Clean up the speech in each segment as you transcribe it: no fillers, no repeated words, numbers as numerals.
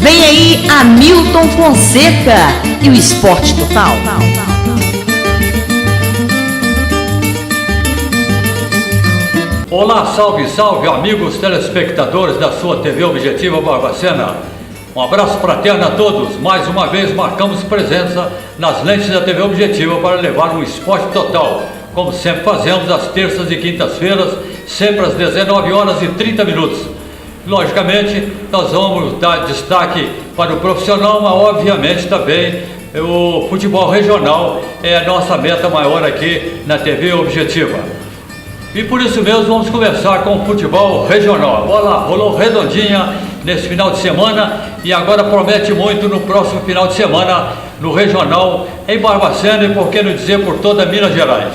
Vem aí Hamilton Fonseca e o Esporte Total. Olá, salve, salve, amigos telespectadores da sua TV Objetiva Barbacena. Um abraço fraterno a todos. Mais uma vez marcamos presença nas lentes da TV Objetiva para levar um Esporte Total, como sempre fazemos às terças e quintas-feiras, sempre às 19h30. Logicamente, nós vamos dar destaque para o profissional, mas obviamente também o futebol regional é a nossa meta maior aqui na TV Objetiva. E por isso mesmo vamos começar com o futebol regional. A bola rolou redondinha nesse final de semana e agora promete muito no próximo final de semana no regional em Barbacena e, por que não dizer, por toda Minas Gerais.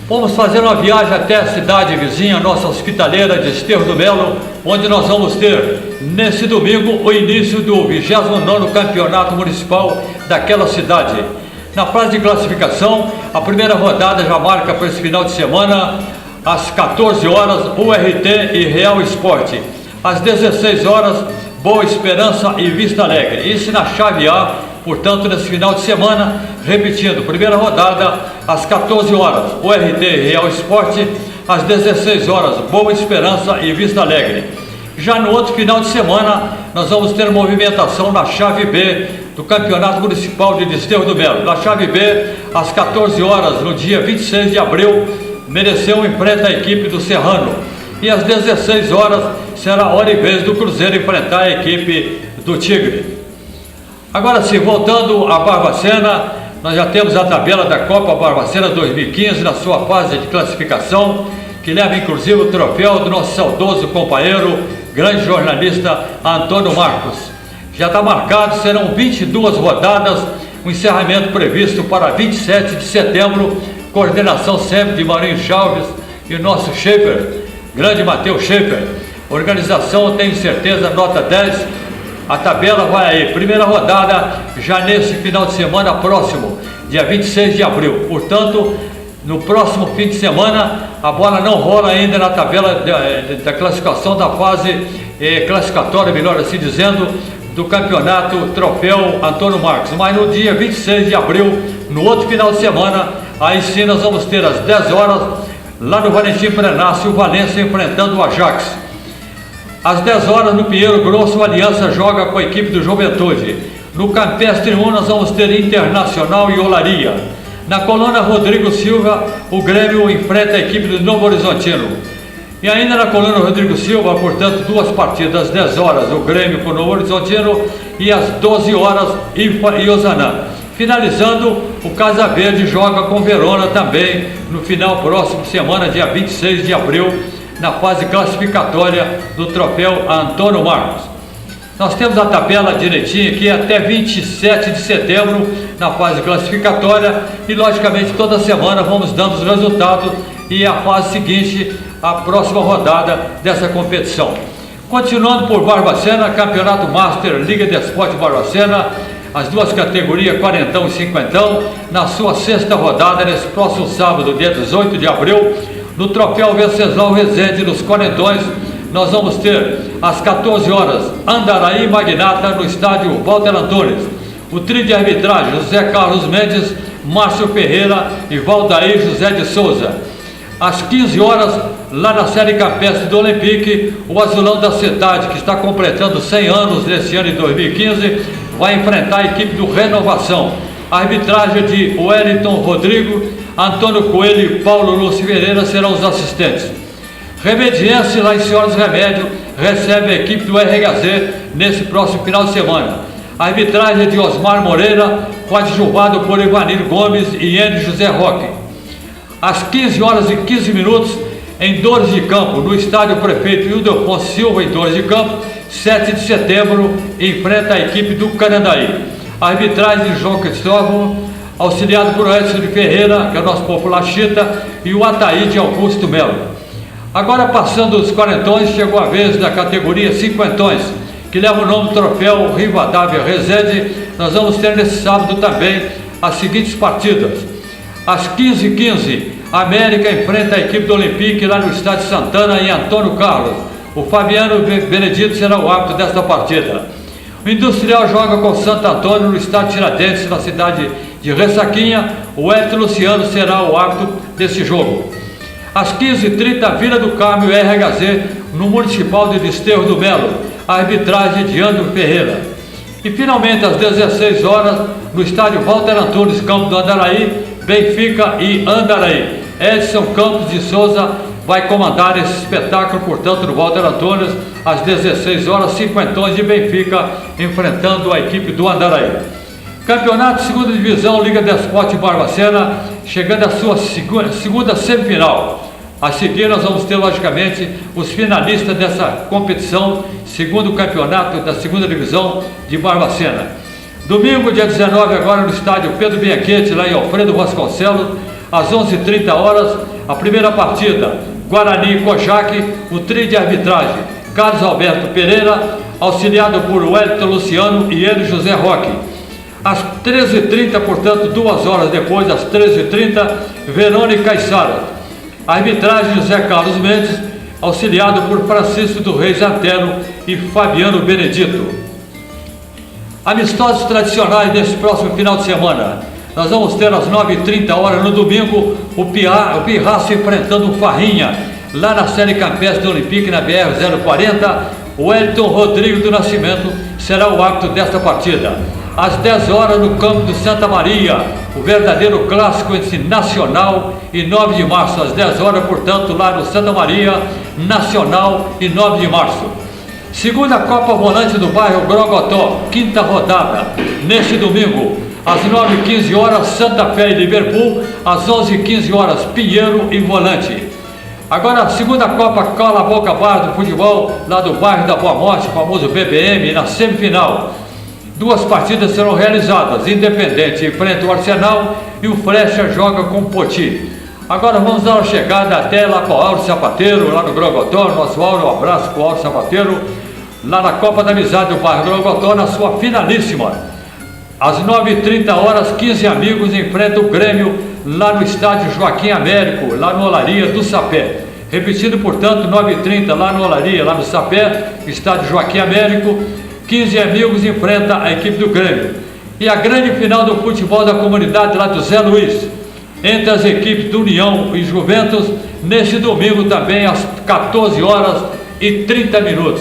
Vamos fazer uma viagem até a cidade vizinha, nossa hospitaleira de Desterro do Melo, onde nós vamos ter nesse domingo o início do 29º Campeonato Municipal daquela cidade. Na fase de classificação, a primeira rodada já marca para esse final de semana. Às 14 horas, URT e Real Esporte. Às 16 horas, Boa Esperança e Vista Alegre. Isso na chave A, portanto, nesse final de semana, repetindo, primeira rodada, às 14 horas, URT e Real Esporte. Às 16 horas, Boa Esperança e Vista Alegre. Já no outro final de semana, nós vamos ter movimentação na chave B do Campeonato Municipal de Desterro do Melo. Na chave B, às 14 horas, no dia 26 de abril, Mereceu enfrenta a equipe do Serrano. E às 16 horas será hora e vez do Cruzeiro enfrentar a equipe do Tigre. Agora sim, voltando a Barbacena, nós já temos a tabela da Copa Barbacena 2015 na sua fase de classificação, que leva inclusive o troféu do nosso saudoso companheiro, grande jornalista Antônio Marcos. Já está marcado, serão 22 rodadas, o encerramento previsto para 27 de setembro, coordenação sempre de Marinho Chaves e o nosso Schaefer, grande Matheus Schaefer. Organização, tenho certeza, nota 10. A tabela vai aí, primeira rodada já nesse final de semana próximo, dia 26 de abril. Portanto, no próximo fim de semana, a bola não rola ainda na tabela da classificação da fase classificatória, melhor assim dizendo, do campeonato Troféu Antônio Marcos. Mas no dia 26 de abril, no outro final de semana, aí sim nós vamos ter às 10 horas, lá no Valentim Prenácio, o Valência enfrentando o Ajax. Às 10 horas, no Pinheiro Grosso, a Aliança joga com a equipe do Juventude. No Campestre 1, nós vamos ter Internacional e Olaria. Na coluna Rodrigo Silva, o Grêmio enfrenta a equipe do Novo Horizontino. E ainda na coluna Rodrigo Silva, portanto, duas partidas, às 10 horas, o Grêmio com o Novo Horizontino e às 12 horas, IFA e Osanã. Finalizando, o Casa Verde joga com Verona também no final próximo semana, dia 26 de abril, na fase classificatória do troféu Antônio Marcos. Nós temos a tabela direitinha aqui até 27 de setembro na fase classificatória e logicamente toda semana vamos dando os resultados e a fase seguinte, a próxima rodada dessa competição. Continuando por Barbacena, Campeonato Master, Liga de Esporte Barbacena, as duas categorias, quarentão e cinquentão, na sua sexta rodada, nesse próximo sábado, dia 18 de abril, no troféu Venceslau Rezende, nos quarentões, nós vamos ter, às 14 horas, Andaraí Magnata, no estádio Walter Antunes. O trio de arbitragem, José Carlos Mendes, Márcio Ferreira e Valdair José de Souza. Às 15 horas, lá na série campestre do Olympique, o Azulão da Cidade, que está completando 100 anos nesse ano de 2015, vai enfrentar a equipe do Renovação. A arbitragem de Wellington Rodrigo, Antônio Coelho e Paulo Lúcio Pereira serão os assistentes. Remediense, lá em Senhora dos Remédios, recebe a equipe do RHZ nesse próximo final de semana. A arbitragem de Osmar Moreira, coadjuvado por Ivanir Gomes e Henry José Roque. Às 15 horas e 15 minutos, em Dores de Campo, no estádio Prefeito Ildefonso Silva, em Dores de Campo, 7 de setembro, enfrenta a equipe do Canandaí. A arbitragem de João Cristóvão, auxiliado por Edson de Ferreira, que é o nosso popular Chita, e o Ataíde Augusto Melo. Agora, passando os quarentões, chegou a vez da categoria cinquentões, que leva o nome do troféu Rivadavia Rezende. Nós vamos ter nesse sábado também as seguintes partidas. Às 15h15, a América enfrenta a equipe do Olympique lá no estádio Santana, em Antônio Carlos. O Fabiano Benedito será o árbitro desta partida. O Industrial joga com o Santo Antônio no estádio Tiradentes, na cidade de Ressaquinha. O Hélio Luciano será o árbitro desse jogo. Às 15h30, Vila do Carmo e RHZ no Municipal de Desterro do Melo. A arbitragem de Andro Ferreira. E finalmente às 16 horas no estádio Walter Antunes, campo do Andaraí, Benfica e Andaraí. Edson Campos de Souza vai comandar esse espetáculo, portanto, no Walter Antunes, às 16 horas, Cinquentões de Benfica enfrentando a equipe do Andaraí. Campeonato Segunda Divisão, Liga Desporte Barbacena, chegando à sua segunda semifinal. A seguir nós vamos ter, logicamente, os finalistas dessa competição, segundo campeonato da Segunda Divisão de Barbacena. Domingo, dia 19, agora no estádio Pedro Bianchetti, lá em Alfredo Vasconcelos, às 11h30 horas, a primeira partida, Guarani e Cojac, o trio de arbitragem, Carlos Alberto Pereira, auxiliado por Wellington Luciano e ele, José Roque. Às 13h30, portanto, 2 horas depois, às 13h30, Verônica e Sara. Arbitragem, José Carlos Mendes, auxiliado por Francisco do Reis Antero e Fabiano Benedito. Amistosos tradicionais nesse próximo final de semana. Nós vamos ter às 9h30 horas no domingo o Pirraço enfrentando o Farrinha, lá na Série Campestre do Olympique, na BR-040. O Wellington Rodrigo do Nascimento será o árbitro desta partida. Às 10 horas no campo do Santa Maria, o verdadeiro clássico entre Nacional e 9 de março. Às 10 horas, portanto, lá no Santa Maria, Nacional e 9 de março. Segunda Copa Volante do bairro Grogotó, quinta rodada, neste domingo. Às 9h15 horas, Santa Fé e Liverpool. Às 11h15 horas, Pinheiro e Volante. Agora a segunda Copa Cola Boca Bar do futebol, lá do bairro da Boa Morte, famoso BBM, na semifinal. 2 partidas serão realizadas, Independente enfrenta o Arsenal e o Flecha joga com o Poti. Agora vamos dar uma chegada até lá com o Auro Sapateiro, lá no Grogotó, nosso Auro, um abraço com o Auro Sapateiro, lá na Copa da Amizade do bairro Grogotó, na sua finalíssima. Às 9h30 horas, 15 amigos enfrentam o Grêmio lá no estádio Joaquim Américo, lá no Olaria do Sapé. Repetindo, portanto, 9h30 lá no Olaria, lá no Sapé, estádio Joaquim Américo, 15 amigos enfrenta a equipe do Grêmio. E a grande final do futebol da comunidade lá do Zé Luiz, entre as equipes do União e Juventus, nesse domingo também às 14h30.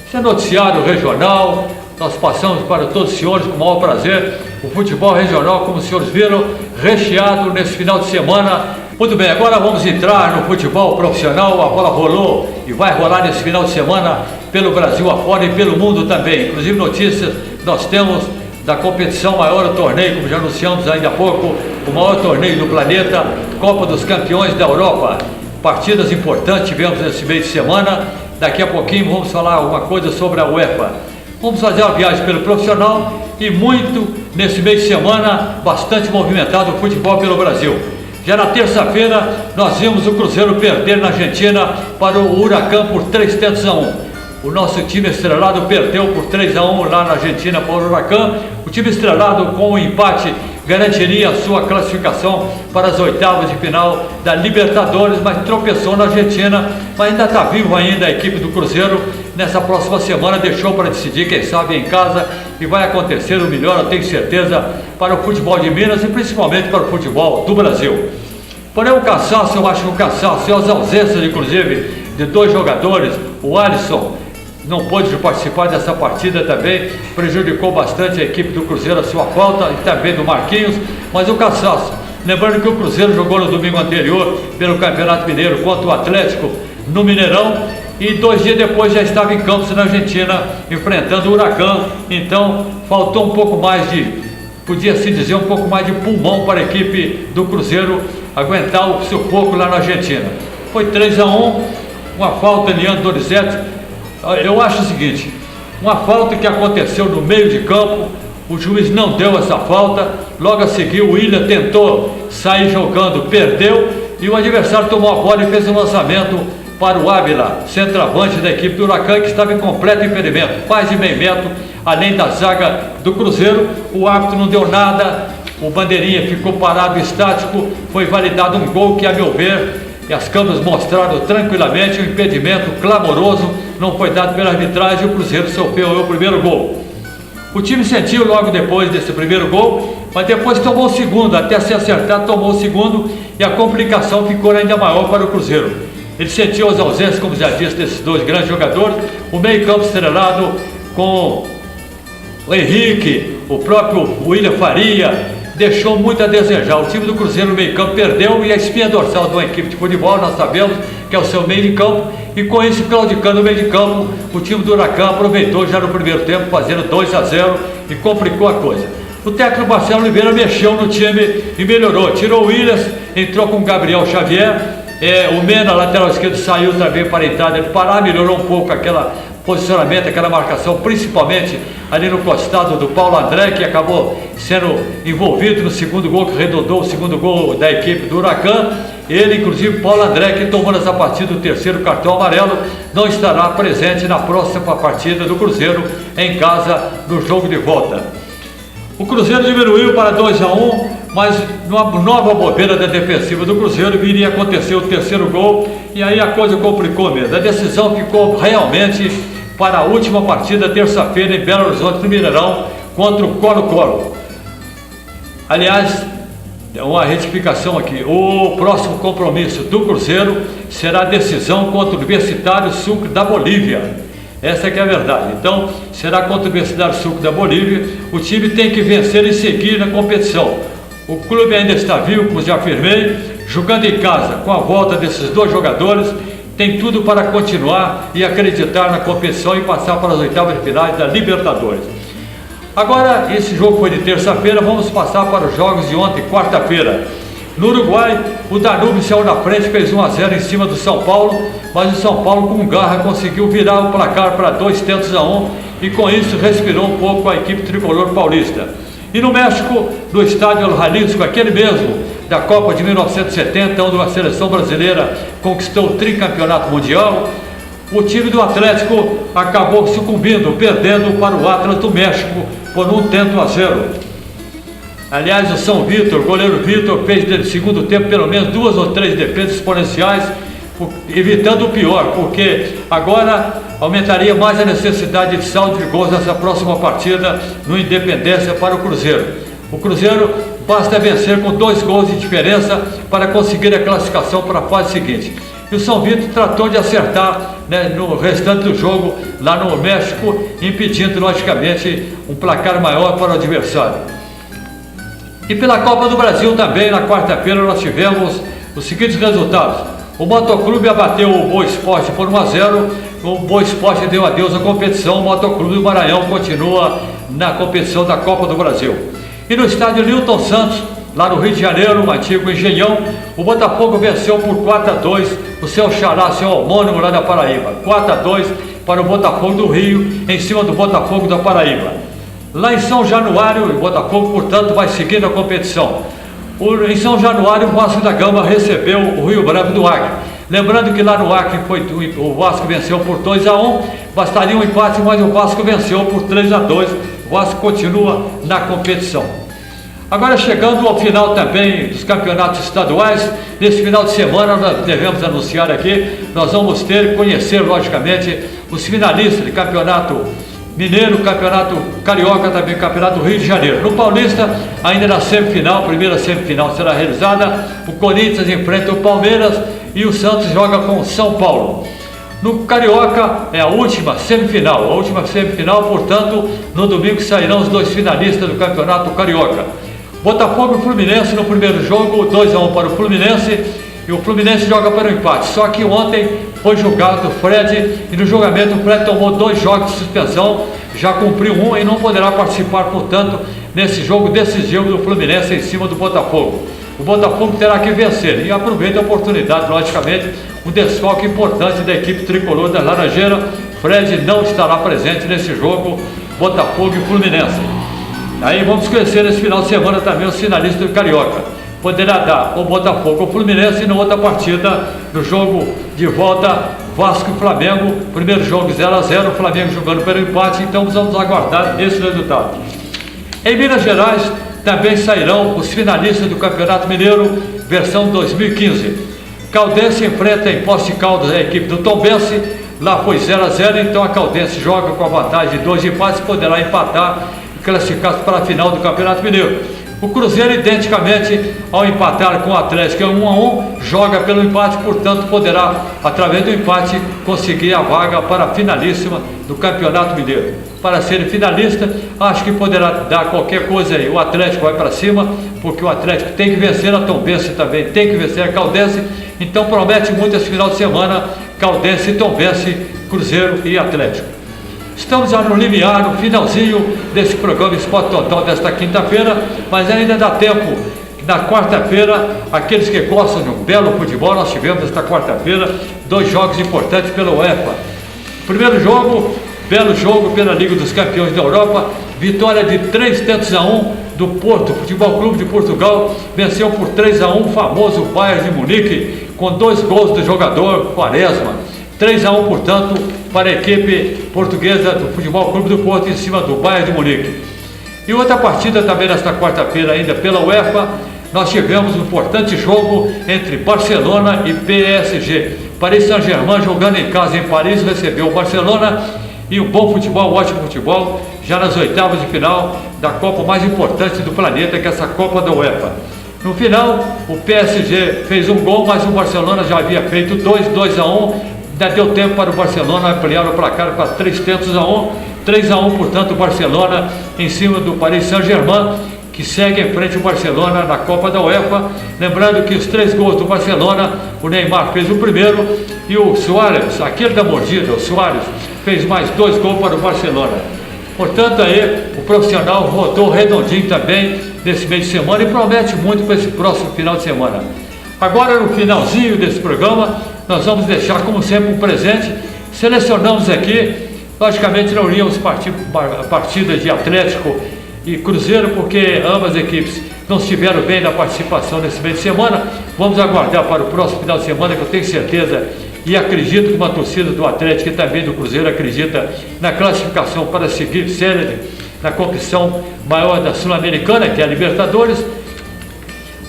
Esse é noticiário regional. Nós passamos para todos os senhores com o maior prazer. O futebol regional, como os senhores viram, recheado nesse final de semana. Muito bem, agora vamos entrar no futebol profissional. A bola rolou e vai rolar nesse final de semana pelo Brasil afora e pelo mundo também. Inclusive notícias nós temos da competição, maior torneio, como já anunciamos ainda há pouco, o maior torneio do planeta, Copa dos Campeões da Europa. Partidas importantes tivemos nesse meio de semana. Daqui a pouquinho vamos falar alguma coisa sobre a UEFA. Vamos fazer uma viagem pelo profissional e muito nesse mês de semana, bastante movimentado o futebol pelo Brasil. Já na terça-feira, nós vimos o Cruzeiro perder na Argentina para o Huracán por 3-1. O nosso time estrelado perdeu por 3-1 lá na Argentina para o Huracán. O time estrelado, com o empate, garantiria a sua classificação para as oitavas de final da Libertadores, mas tropeçou na Argentina, mas ainda está vivo ainda a equipe do Cruzeiro. Nessa próxima semana deixou para decidir, quem sabe em casa, e vai acontecer o melhor, eu tenho certeza, para o futebol de Minas e principalmente para o futebol do Brasil. Porém o cansaço, eu acho que o cansaço e as ausências, inclusive, de 2 jogadores, o Alisson não pôde participar dessa partida também, prejudicou bastante a equipe do Cruzeiro, a sua falta, e também do Marquinhos, mas o cansaço. Lembrando que o Cruzeiro jogou no domingo anterior pelo Campeonato Mineiro contra o Atlético no Mineirão, e 2 dias depois já estava em Campos, na Argentina, enfrentando o Huracán. Então faltou um pouco mais de, podia-se dizer, um pouco mais de pulmão para a equipe do Cruzeiro aguentar o sufoco lá na Argentina. Foi 3-1, uma falta de Leandro Donizete. Eu acho o seguinte, uma falta que aconteceu no meio de campo, o juiz não deu essa falta, logo a seguir o Willian tentou sair jogando, perdeu, e o adversário tomou a bola e fez um lançamento para o Ávila, centroavante da equipe do Huracán, que estava em completo impedimento, mais de meio metro, além da zaga do Cruzeiro. O árbitro não deu nada, o bandeirinha ficou parado, estático, foi validado um gol que, a meu ver, e as câmeras mostraram tranquilamente, o impedimento clamoroso não foi dado pela arbitragem, e o Cruzeiro sofreu o primeiro gol. O time sentiu logo depois desse primeiro gol, mas depois tomou o segundo, até se acertar tomou o segundo e a complicação ficou ainda maior para o Cruzeiro. Ele sentiu as ausências, como já disse, desses dois grandes jogadores, o meio-campo estrelado com o Henrique, o próprio William Faria, deixou muito a desejar. O time do Cruzeiro no meio-campo perdeu e a espinha dorsal de uma equipe de futebol, nós sabemos que é o seu meio de campo, e com isso, claudicando o meio de campo, o time do Huracan aproveitou já no primeiro tempo, fazendo 2-0 e complicou a coisa. O técnico Marcelo Oliveira mexeu no time e melhorou, tirou o Williams, entrou com o Gabriel Xavier, o Mena, lateral esquerdo, saiu também para a entrada de Pará, melhorou um pouco aquela posicionamento, aquela marcação, principalmente ali no costado do Paulo André, que acabou sendo envolvido no segundo gol, que redondou o segundo gol da equipe do Huracan. Ele, inclusive, Paulo André, que tomou nessa partida o terceiro cartão amarelo, não estará presente na próxima partida do Cruzeiro em casa no jogo de volta. O Cruzeiro diminuiu para 2-1, mas numa nova bobeira da defensiva do Cruzeiro viria a acontecer o terceiro gol e aí a coisa complicou mesmo. A decisão ficou realmente para a última partida, terça-feira, em Belo Horizonte, no Mineirão, contra o Colo-Colo. Aliás, uma retificação aqui, o próximo compromisso do Cruzeiro será a decisão contra o Universitário Sucre da Bolívia. Essa é que é a verdade. Então, será contra o Universitário Sucre da Bolívia. O time tem que vencer e seguir na competição. O clube ainda está vivo, como já afirmei, jogando em casa, com a volta desses dois jogadores, tem tudo para continuar e acreditar na competição e passar para as oitavas de finais da Libertadores. Agora, esse jogo foi de terça-feira, vamos passar para os jogos de ontem, quarta-feira. No Uruguai, o Danúbio saiu na frente, fez 1-0 em cima do São Paulo, mas o São Paulo com garra conseguiu virar o placar para 2-1 e com isso respirou um pouco a equipe tricolor paulista. E no México, no estádio El Jalisco, aquele mesmo da Copa de 1970, onde a seleção brasileira conquistou o tricampeonato mundial, o time do Atlético acabou sucumbindo, perdendo para o Atlas do México por 1-0. Aliás, o São Vitor, o goleiro Vitor, fez no segundo tempo pelo menos 2 ou 3 defesas exponenciais, evitando o pior, porque agora aumentaria mais a necessidade de saldo de gols nessa próxima partida no Independência para o Cruzeiro. O Cruzeiro basta vencer com 2 gols de diferença para conseguir a classificação para a fase seguinte. E o São Vitor tratou de acertar, né, no restante do jogo lá no México, impedindo logicamente um placar maior para o adversário. E pela Copa do Brasil também, na quarta-feira, nós tivemos os seguintes resultados. O Motoclube abateu o Boa Esporte por 1-0, o Boa Esporte deu adeus à competição, o Motoclube do Maranhão continua na competição da Copa do Brasil. E no estádio Newton Santos, lá no Rio de Janeiro, o antigo Engenhão, o Botafogo venceu por 4-2 o seu xará, seu homônimo lá da Paraíba. 4-2 para o Botafogo do Rio, em cima do Botafogo da Paraíba. Lá em São Januário, o Botafogo, portanto, vai seguir na competição. Em São Januário, o Vasco da Gama recebeu o Rio Branco do Acre. Lembrando que lá no Acre o Vasco venceu por 2-1, bastaria um empate, mas o Vasco venceu por 3-2. O Vasco continua na competição. Agora, chegando ao final também dos campeonatos estaduais, nesse final de semana nós devemos anunciar aqui, nós vamos conhecer logicamente os finalistas de campeonato mineiro, campeonato carioca, também campeonato Rio de Janeiro. No Paulista, ainda na semifinal, primeira semifinal será realizada, o Corinthians enfrenta o Palmeiras e o Santos joga com o São Paulo. No Carioca é a última semifinal, portanto, no domingo sairão os 2 finalistas do campeonato Carioca. Botafogo e Fluminense no primeiro jogo, 2-1 para o Fluminense, e o Fluminense joga para o empate. Só que ontem foi julgado o Fred, e no julgamento o Fred tomou 2 jogos de suspensão, já cumpriu 1 e não poderá participar, portanto, nesse jogo decisivo do Fluminense em cima do Botafogo. O Botafogo terá que vencer e aproveita a oportunidade, logicamente, um desfalque importante da equipe tricolor da Laranjeira. Fred não estará presente nesse jogo, Botafogo e Fluminense. Aí vamos conhecer esse final de semana também os finalistas do Carioca. Poderá dar o Botafogo ou Fluminense, e na outra partida, no jogo de volta, Vasco e Flamengo, primeiro jogo 0-0, o Flamengo jogando pelo empate, então vamos aguardar esse resultado. Em Minas Gerais também sairão os finalistas do Campeonato Mineiro, versão 2015. Caldense enfrenta em Poços de Caldas a equipe do Tombense, Lá foi 0 a 0, então a Caldense joga com a vantagem de 2 empates, poderá empatar e classificar-se para a final do Campeonato Mineiro. O Cruzeiro, identicamente, ao empatar com o Atlético, é 1 a 1, joga pelo empate, portanto poderá, através do empate, conseguir a vaga para a finalíssima do Campeonato Mineiro. Para ser finalista, acho que poderá dar qualquer coisa aí. O Atlético vai para cima, porque o Atlético tem que vencer, a Tombense também tem que vencer a Caldense, então promete muito esse final de semana, Caldense, Tombense, Cruzeiro e Atlético. Estamos já no limiar, no finalzinho desse programa Esporte Total desta quinta-feira, mas ainda dá tempo. Na quarta-feira, aqueles que gostam de um belo futebol, nós tivemos esta quarta-feira 2 jogos importantes pela UEFA. Primeiro jogo, belo jogo pela Liga dos Campeões da Europa, vitória de 3-1 do Porto, Futebol Clube de Portugal, venceu por 3 a 1 o famoso Bayern de Munique, com 2 gols do jogador Quaresma. 3 a 1, portanto, para a equipe portuguesa do Futebol Clube do Porto em cima do Bayern de Munique. E outra partida também nesta quarta-feira, ainda pela UEFA, nós tivemos um importante jogo entre Barcelona e PSG. Paris Saint-Germain, jogando em casa em Paris, recebeu o Barcelona, e um bom futebol, um ótimo futebol, já nas oitavas de final da Copa mais importante do planeta, que é essa Copa da UEFA. No final, o PSG fez um gol, mas o Barcelona já havia feito 2 a 1, ainda deu tempo para o Barcelona ampliar o placar para 3 a 1, 3 a 1, portanto, o Barcelona em cima do Paris Saint-Germain, que segue em frente o Barcelona na Copa da UEFA. Lembrando que os 3 gols do Barcelona, o Neymar fez o primeiro e o Suárez, aquele da mordida, o Suárez, fez mais 2 gols para o Barcelona. Portanto, aí o profissional rodou redondinho também nesse meio de semana e promete muito para esse próximo final de semana. Agora, no finalzinho desse programa, nós vamos deixar, como sempre, um presente. Selecionamos aqui, logicamente não iríamos partidas de Atlético e Cruzeiro, porque ambas equipes não estiveram bem na participação nesse meio de semana. Vamos aguardar para o próximo final de semana, que eu tenho certeza e acredito que uma torcida do Atlético e também do Cruzeiro acredita na classificação para seguir série na competição maior da Sul-Americana, que é a Libertadores.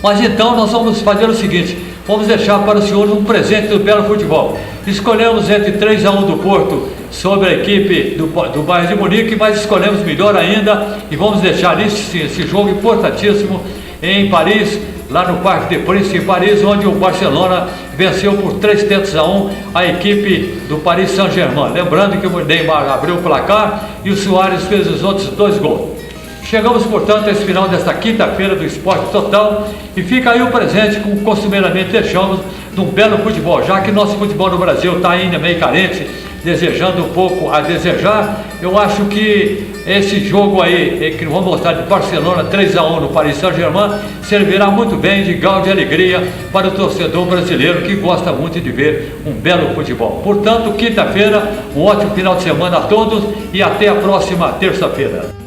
Mas então nós vamos fazer o seguinte: vamos deixar para os senhores um presente do belo futebol. Escolhemos entre 3 a 1 do Porto sobre a equipe do Bayern de Munique, mas escolhemos melhor ainda e vamos deixar esse jogo importantíssimo em Paris, lá no Parque de Príncipe, em Paris, onde o Barcelona venceu por 3 a 1 a equipe do Paris Saint-Germain. Lembrando que o Neymar abriu o placar e o Suárez fez os outros 2 gols. Chegamos, portanto, a esse final desta quinta-feira do Esporte Total e fica aí o presente, como costumeiramente deixamos, de um belo futebol, já que nosso futebol no Brasil está ainda meio carente, desejando um pouco a desejar. Eu acho que esse jogo aí, que vamos mostrar de Barcelona 3 a 1 no Paris Saint-Germain, servirá muito bem de galo de alegria para o torcedor brasileiro que gosta muito de ver um belo futebol. Portanto, quinta-feira, um ótimo final de semana a todos e até a próxima terça-feira.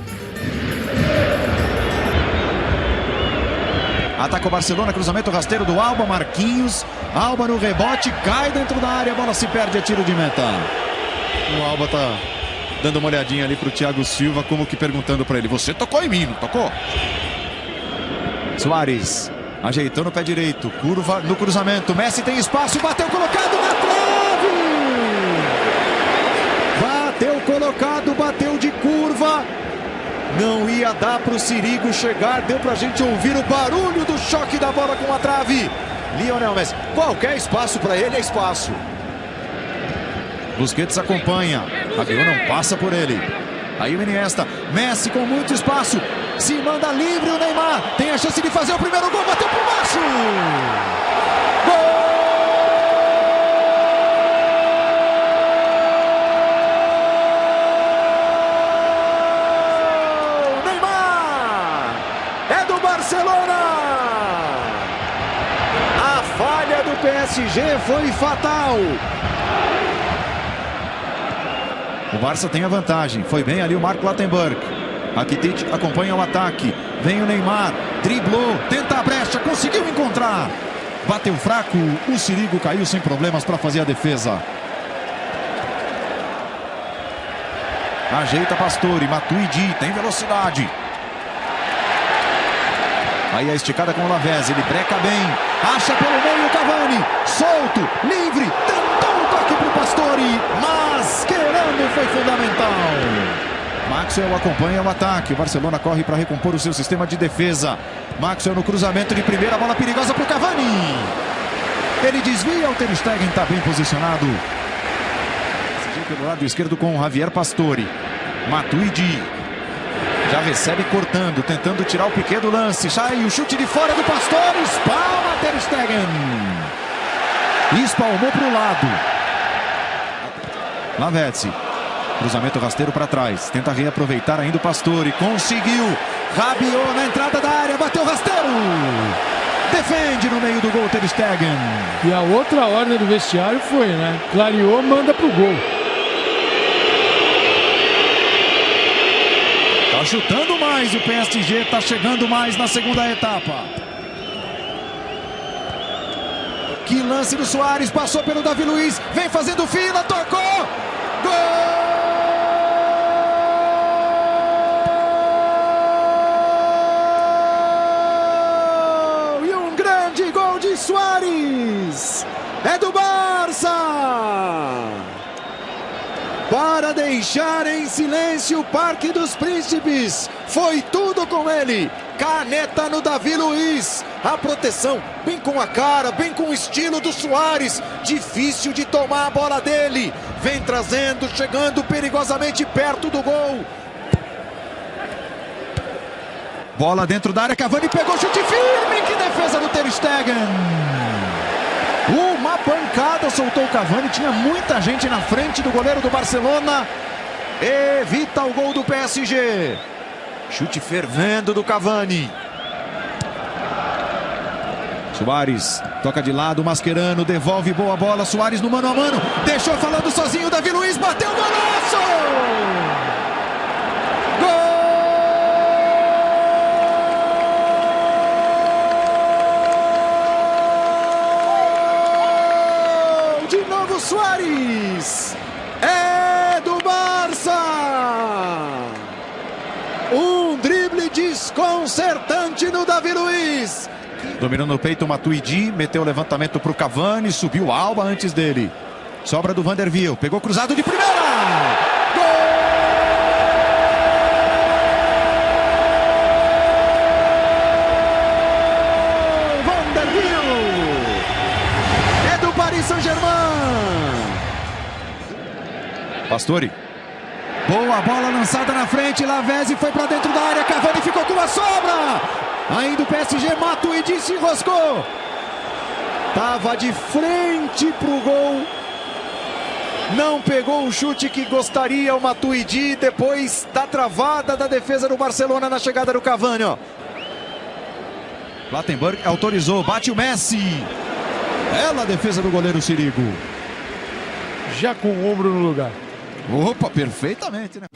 Ataca o Barcelona, cruzamento rasteiro do Alba, Marquinhos. Alba no rebote, cai dentro da área, a bola se perde, é tiro de meta. O Alba tá dando uma olhadinha ali pro Thiago Silva, como que perguntando para ele: você tocou em mim, não tocou? Suárez ajeitando o pé direito, curva no cruzamento, Messi tem espaço, bateu colocado na trave! Bateu colocado, bateu de curva. Não ia dar para o Sirigu chegar, deu para a gente ouvir o barulho do choque da bola com a trave. Lionel Messi, qualquer espaço para ele é espaço. Busquets acompanha, Rabiot não passa por ele. Aí o Iniesta, Messi com muito espaço, se manda livre o Neymar, tem a chance de fazer o primeiro gol, bateu por baixo. Gol! Barcelona! A falha do PSG foi fatal. O Barça tem a vantagem. Foi bem ali o Marc Lattenberg. Rakitic acompanha o ataque. Vem o Neymar, driblou, tenta a brecha, conseguiu encontrar. Bateu fraco, o Sirigu caiu sem problemas para fazer a defesa. Ajeita Pastore, Matuidi, tem velocidade. Aí a esticada com o Lavezzi, ele breca bem, acha pelo meio o Cavani, solto, livre, tentou o toque para o Pastore. Pastore, Mascherano foi fundamental. Maxwell acompanha o ataque. O Barcelona corre para recompor o seu sistema de defesa. Maxwell no cruzamento de primeira, bola perigosa para o Cavani. Ele desvia, o Ter Stegen está bem posicionado. Pelo lado esquerdo com o Javier Pastore. Matuidi já recebe cortando, tentando tirar o Piqué do lance. Sai o chute de fora do Pastore. Espalma Ter Stegen. Espalmou para o lado. Lavezzi. Cruzamento rasteiro para trás. Tenta reaproveitar ainda o Pastore. Conseguiu. Rabiot na entrada da área. Bateu rasteiro. Defende no meio do gol Ter Stegen. E a outra ordem do vestiário foi, né? Clareou, manda pro gol. Tá chutando mais o PSG. Tá chegando mais na segunda etapa. Que lance do Suárez. Passou pelo Davi Luiz. Vem fazendo fila. Tocou. Gol! Gol de Suárez, é do Barça, para deixar em silêncio o Parque dos Príncipes. Foi tudo com ele, caneta no Davi Luiz, a proteção bem com a cara, bem com o estilo do Suárez, difícil de tomar a bola dele, vem trazendo, chegando perigosamente perto do gol. Bola dentro da área, Cavani pegou, chute firme, que defesa do Ter Stegen. Uma pancada, soltou o Cavani, tinha muita gente na frente do goleiro do Barcelona. Evita o gol do PSG. Chute fervendo do Cavani. Suárez, toca de lado, Mascherano, devolve boa bola, Suárez no mano a mano. Deixou falando sozinho, Davi Luiz, bateu o golaço! Suárez é do Barça. Um drible desconcertante no Davi Luiz. Dominando no peito o Matuidi, meteu o levantamento para o Cavani, subiu o Alba antes dele. Sobra do Vanderwiel, pegou cruzado de primeira. Gol! Vanderwiel é do Paris Saint-Germain. Pastore. Boa bola lançada na frente. Lavezzi foi para dentro da área. Cavani ficou com a sobra. Ainda o PSG, Matuidi se enroscou. Tava de frente pro gol. Não pegou o chute que gostaria o Matuidi. Depois da travada da defesa do Barcelona na chegada do Cavani. Ó. Plattenburg autorizou. Bate o Messi. Bela a defesa do goleiro Sirigu. Já com o ombro no lugar. Opa, perfeitamente, né?